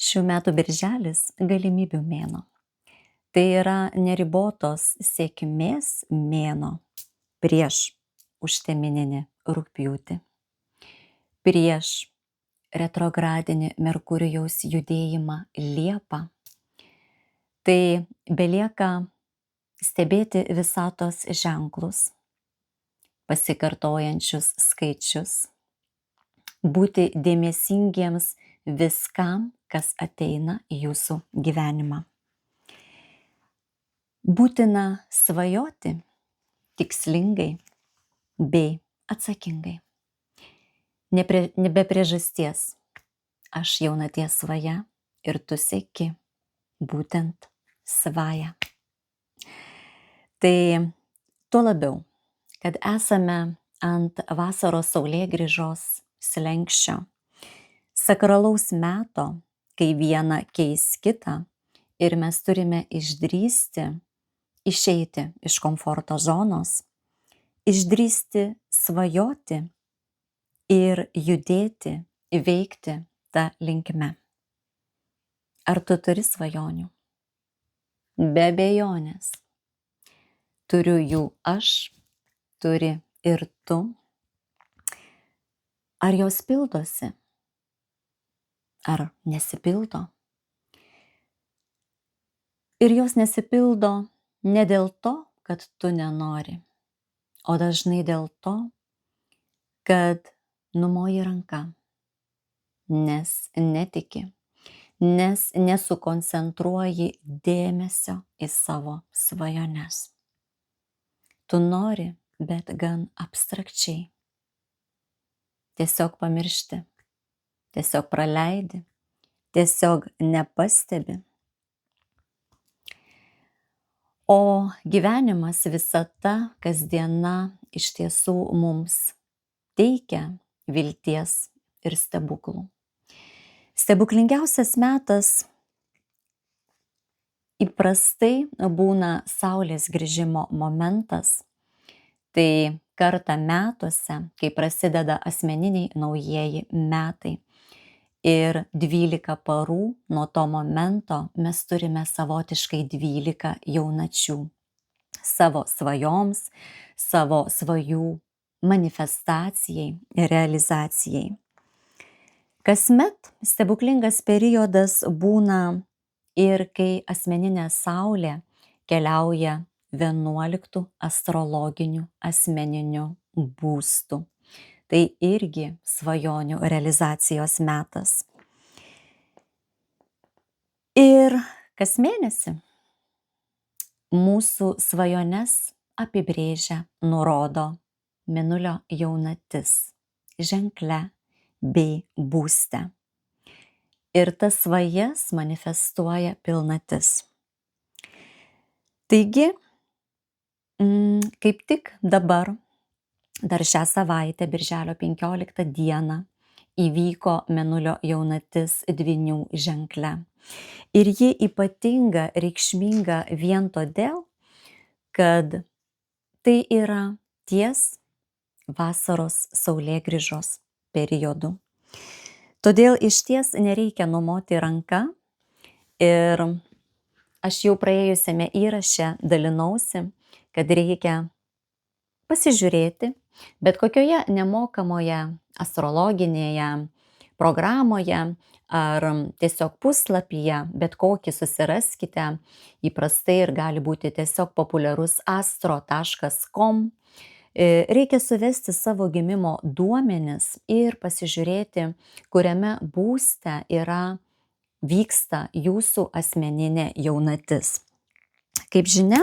Šių metų birželis galimybių mėnuo. Tai yra neribotos sėkmės mėnuo prieš užteminį rugpjūtį, prieš retrogradinį Merkurijaus judėjimą Liepą. Tai belieka stebėti visatos ženklus, pasikartojančius skaičius, būti dėmesingiems viskam, kas ateina į jūsų gyvenimą. Būtina svajoti tikslingai bei atsakingai. Ne be priežasties. Aš jaunaties svaja ir tu seki būtent svaja. Tai tuo labiau, kad esame ant vasaros saulėgrįžos slenksčio, sakralaus meto, kai viena keis kitą ir mes turime išdrįsti išeiti iš komforto zonos, išdrįsti svajoti ir judėti, veikti tą linkme. Ar tu turi svajonių? Be abejonės. Turiu jų aš, turi ir tu. Ar jos pildosi? Ar nesipildo? Ir jos nesipildo ne dėl to, kad tu nenori, o dažnai dėl to, kad numoji ranka, nes netiki, nes nesukoncentruoji dėmesio į savo svajones. Tu nori, bet gan abstrakčiai. Tiesiog pamiršti, tiesiog praleidi, tiesiog nepastebi. O gyvenimas, visata, kasdiena iš tiesų mums teikia vilties ir stebuklų. Stebuklingiausias metas įprastai būna Saulės grįžimo momentas. Tai kartą metuose, kai prasideda asmeniniai naujieji metai. Ir 12 parų nuo to momento mes turime savotiškai 12 jaunačių. Savo svajoms, savo svajų manifestacijai ir realizacijai. Kasmet stebuklingas periodas būna ir kai asmeninė Saulė keliauja 11 astrologiniu asmeniniu būstu. Tai irgi svajonių realizacijos metas. Ir kas mėnesį mūsų svajones apibrėžia, nurodo Mėnulio jaunatis ženkle bei būste. Ir tas svajas manifestuoja pilnatis. Taigi, kaip tik dabar, dar šią savaitę, birželio 15 dieną, įvyko Mėnulio jaunatis Dvynių ženkle. Ir ji ypatinga, reikšminga vien todėl, kad tai yra ties vasaros saulėgrįžos periodu. Todėl išties nereikia numoti ranka ir aš jau praėjusiame įraše dalinausi, kad reikia pasižiūrėti, bet kokioje nemokamoje astrologinėje programoje ar tiesiog puslapyje, bet kokį susiraskite, įprastai ir gali būti tiesiog populiarus astro.com. Reikia suvesti savo gimimo duomenis ir pasižiūrėti, kuriame būste vyksta jūsų asmeninė jaunatis. Kaip žinia,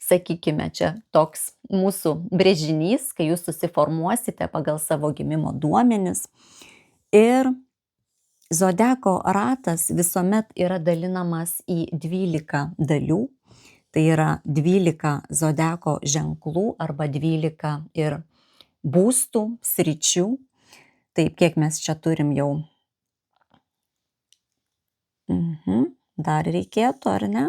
sakykime, čia toks mūsų brėžinys, kai jūs susiformuosite pagal savo gimimo duomenis. Ir zodiako ratas visuomet yra dalinamas į 12 dalių. Tai yra 12 zodiako ženklų arba 12 ir būstų, sričių. Taip, kiek mes čia turim jau? Dar reikėtų, ar ne?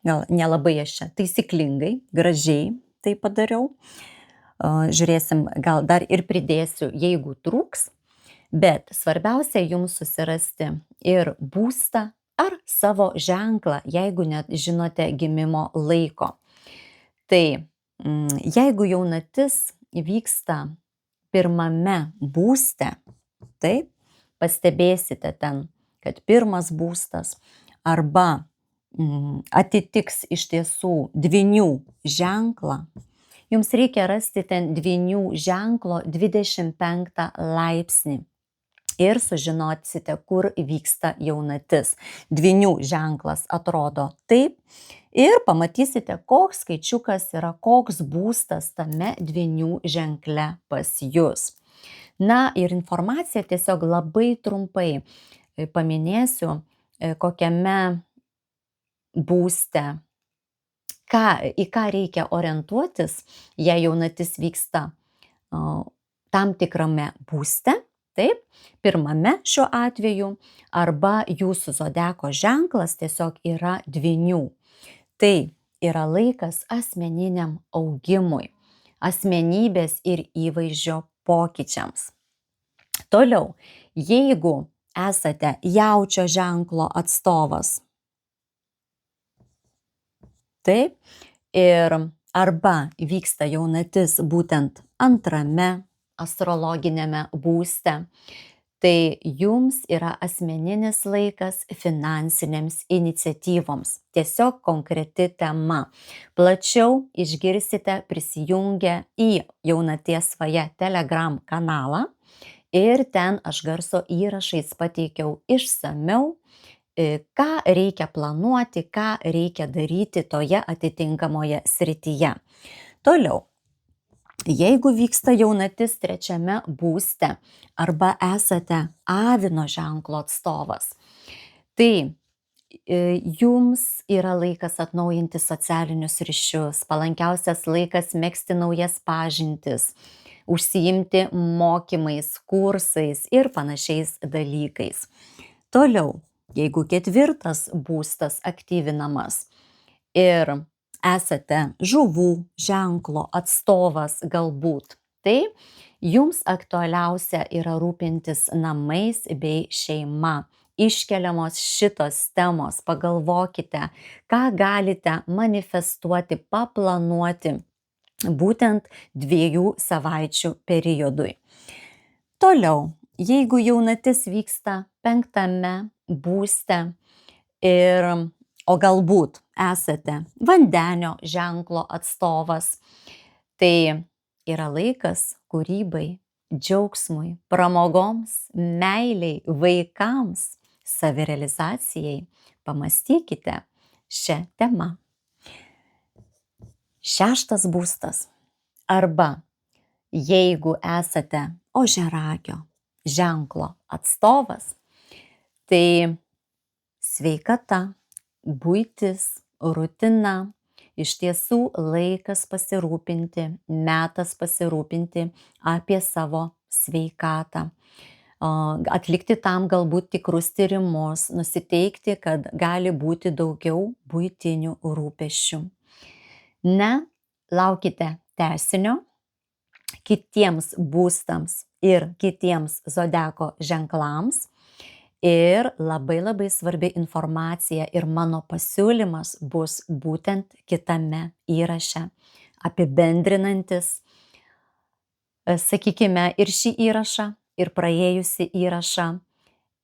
gal nelabai aš čia taisyklingai, gražiai tai padariau. Žiūrėsim, gal dar ir pridėsiu, jeigu trūks, bet svarbiausia jums susirasti ir būstą ar savo ženklą, jeigu net žinote gimimo laiko. Tai jeigu jaunatis vyksta pirmame būste, taip, pastebėsite ten, kad pirmas būstas arba atitiks iš tiesų dvynių ženklą, jums reikia rasti ten dvynių ženklo 25 laipsnį ir sužinosite, kur vyksta jaunatis. Dvynių ženklas atrodo taip ir pamatysite, koks skaičiukas yra, koks būstas tame dvynių ženkle pas jus. Na ir informaciją tiesiog labai trumpai paminėsiu, kokiame būste, į ką reikia orientuotis, jei jaunatis vyksta tam tikrame būste, taip, pirmame šiuo atveju, arba jūsų zodiako ženklas tiesiog yra dvynių. Tai yra laikas asmeniniam augimui, asmenybės ir įvaizdžio pokyčiams. Toliau, jeigu esate jaučio ženklo atstovas, taip, ir arba vyksta jaunatis būtent antrame astrologinėme būste, tai jums yra asmeninis laikas finansinėms iniciatyvoms. Tiesiog konkreti tema. Plačiau išgirsite prisijungę į Jaunaties svaja Telegram kanalą ir ten aš garso įrašais pateikiau išsamiau, ką reikia planuoti, ką reikia daryti toje atitinkamoje srityje. Toliau. Jeigu vyksta jaunatis trečiame būste arba esate avino ženklo atstovas, tai jums yra laikas atnaujinti socialinius ryšius, palankiausias laikas megzti naujas pažintis, užsiimti mokymais, kursais ir panašiais dalykais. Toliau, jeigu ketvirtas būstas aktyvinamas ir esate žuvų ženklo atstovas galbūt, tai jums aktualiausia yra rūpintis namais bei šeima. Iškeliamos šitos temos, pagalvokite, ką galite manifestuoti, paplanuoti būtent 2 savaičių periodui. Toliau, jeigu jaunatis vyksta 5 būste o galbūt esate vandenio ženklo atstovas, tai yra laikas kūrybai, džiaugsmui, pramogoms, meiliai, vaikams, savirealizacijai. Pamastykite šią temą. 6 būstas. Arba jeigu esate ožiaragio ženklo atstovas, tai sveikata, buitis, rutina, iš tiesų laikas pasirūpinti, metas pasirūpinti apie savo sveikatą. Atlikti tam galbūt tikrus tyrimus, nusiteikti, kad gali būti daugiau buitinių rūpesčių. Ne, laukite tęsinio kitiems būstams ir kitiems zodiako ženklams. Ir labai svarbi informacija ir mano pasiūlymas bus būtent kitame įraše, apibendrinantis, sakykime, ir šį įrašą, ir praėjusi įrašą,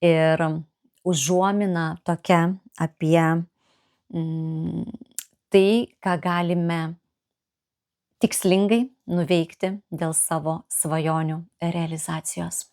ir užuomina tokia apie tai, ką galime tikslingai nuveikti dėl savo svajonių realizacijos.